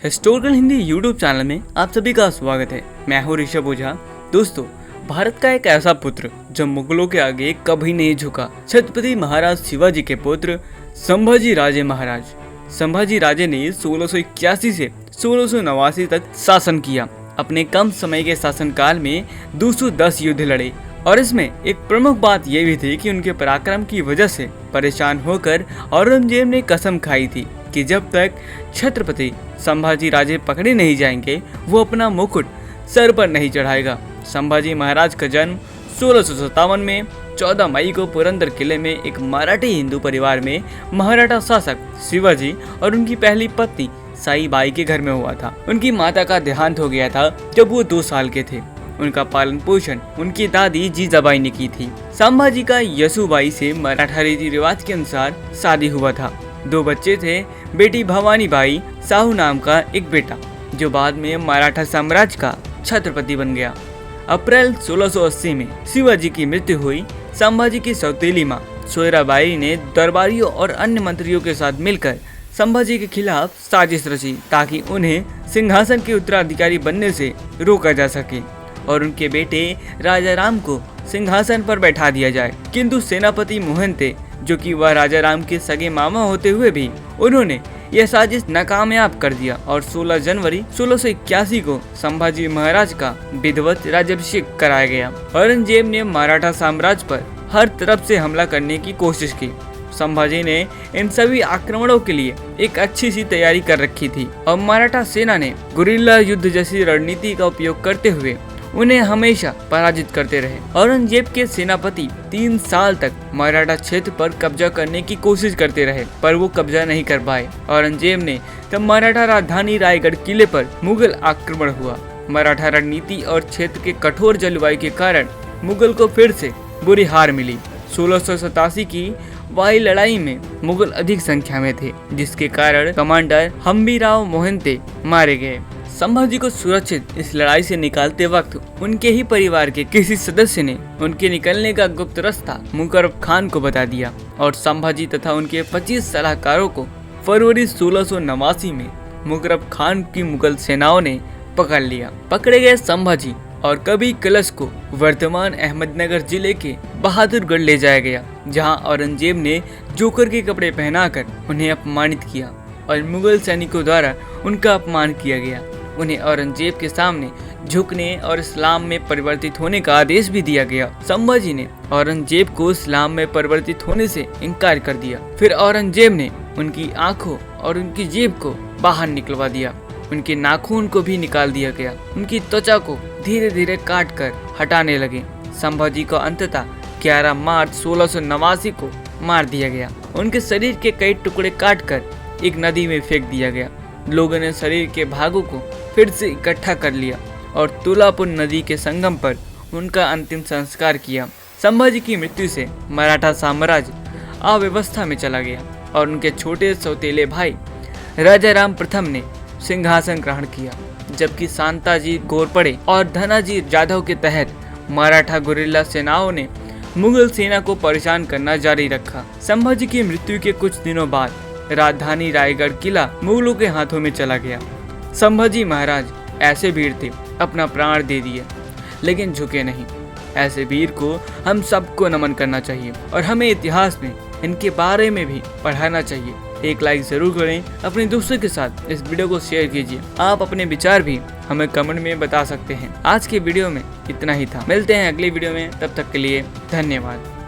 Historical Hindi YouTube channel में आप सभी का स्वागत है। मैं हूं ऋषभ ओझा। दोस्तों, भारत का एक ऐसा पुत्र जो मुगलों के आगे कभी नहीं झुका, छत्रपति महाराज शिवाजी के पुत्र संभाजी राजे महाराज। संभाजी राजे ने 1681 से 1689 तक शासन किया। अपने कम समय के शासनकाल में 210 युद्ध लड़े और इसमें एक प्रमुख बात यह भी थी कि उनके पराक्रम की वजह से परेशान होकर औरंगजेब ने कसम खाई थी कि जब तक छत्रपति संभाजी राजे पकड़े नहीं जाएंगे वो अपना मुकुट सर पर नहीं चढ़ाएगा। संभाजी महाराज का जन्म 1657 में 14 मई को पुरंदर किले में एक मराठी हिंदू परिवार में मराठा शासक शिवाजी और उनकी पहली पत्नी साई बाई के घर में हुआ था। उनकी माता का देहांत हो गया था जब वो 2 साल के थे। उनका पालन पोषण उनकी दादी जीजाबाई ने की थी। संभाजी का यसुबाई से मराठा रीति रिवाज के अनुसार शादी हुआ था। 2 बच्चे थे, बेटी भवानी बाई, साहू नाम का एक बेटा जो बाद में मराठा साम्राज्य का छत्रपति बन गया। अप्रैल 1680 में शिवाजी की मृत्यु हुई। संभाजी की सौतेली मां सोयराबाई ने दरबारियों और अन्य मंत्रियों के साथ मिलकर संभाजी के खिलाफ साजिश रची ताकि उन्हें सिंहासन के उत्तराधिकारी बनने से रोका जा सके और उनके बेटे राजा राम को सिंहासन पर बैठा दिया जाए। किंतु सेनापति मोहंते, जो कि वह राजा राम के सगे मामा होते हुए भी, उन्होंने यह साजिश नाकामयाब कर दिया और 16 जनवरी 1681 को संभाजी महाराज का विधिवत राज्याभिषेक कराया गया। औरंगजेब ने मराठा साम्राज्य पर हर तरफ से हमला करने की कोशिश की। संभाजी ने इन सभी आक्रमणों के लिए एक अच्छी सी तैयारी कर रखी थी और मराठा सेना ने गुरिल्ला युद्ध जैसी रणनीति का उपयोग करते हुए उन्हें हमेशा पराजित करते रहे। औरंगजेब के सेनापति 3 साल तक मराठा क्षेत्र पर कब्जा करने की कोशिश करते रहे पर वो कब्जा नहीं कर पाए। औरंगजेब ने तब मराठा राजधानी रायगढ़ किले पर मुगल आक्रमण हुआ। मराठा रणनीति और क्षेत्र के कठोर जलवायु के कारण मुगल को फिर से बुरी हार मिली। 1687 की वाई लड़ाई में मुगल अधिक संख्या में थे, जिसके कारण कमांडर हम्बीराव मोहंते मारे गए। संभाजी को सुरक्षित इस लड़ाई से निकालते वक्त उनके ही परिवार के किसी सदस्य ने उनके निकलने का गुप्त रास्ता मुकरब खान को बता दिया और संभाजी तथा उनके 25 सलाहकारों को फरवरी 1689 में मुकरब खान की मुगल सेनाओं ने पकड़ लिया। पकड़े गए संभाजी और कवि कलश को वर्तमान अहमदनगर जिले के बहादुरगढ़ ले जाया गया, जहां औरंगजेब ने जोकर के कपड़े पहनाकर उन्हें अपमानित किया और मुगल सैनिकों द्वारा उनका अपमान किया गया। उन्हें औरंगजेब के सामने झुकने और इस्लाम में परिवर्तित होने का आदेश भी दिया गया। संभाजी ने औरंगजेब को इस्लाम में परिवर्तित होने से इनकार कर दिया। फिर औरंगजेब ने उनकी आंखों और उनकी जेब को बाहर निकलवा दिया। उनके नाखून को भी निकाल दिया गया। उनकी त्वचा को धीरे धीरे काट कर हटाने लगे। संभाजी को अंततः 11 मार्च 1689 को मार दिया गया। उनके शरीर के कई टुकड़े काट कर एक नदी में फेंक दिया गया। लोगों ने शरीर के भागों को फिर से इकट्ठा कर लिया और तुलापुर नदी के संगम पर उनका अंतिम संस्कार किया। संभाजी की मृत्यु से मराठा साम्राज्य अव्यवस्था में चला गया और उनके छोटे सौतेले भाई राजा राम प्रथम ने सिंहासन ग्रहण किया, जबकि शांताजी घोरपड़े और धनाजी जाधव के तहत मराठा गुरिल्ला सेनाओं ने मुगल सेना को परेशान करना जारी रखा। संभाजी की मृत्यु के कुछ दिनों बाद राजधानी रायगढ़ किला मुगलों के हाथों में चला गया। संभाजी महाराज ऐसे वीर थे, अपना प्राण दे दिए लेकिन झुके नहीं। ऐसे वीर को हम सबको नमन करना चाहिए और हमें इतिहास में इनके बारे में भी पढ़ाना चाहिए। एक लाइक जरूर करें, अपने दोस्तों के साथ इस वीडियो को शेयर कीजिए। आप अपने विचार भी हमें कमेंट में बता सकते हैं। आज के वीडियो में इतना ही था। मिलते हैं अगली वीडियो में, तब तक के लिए धन्यवाद।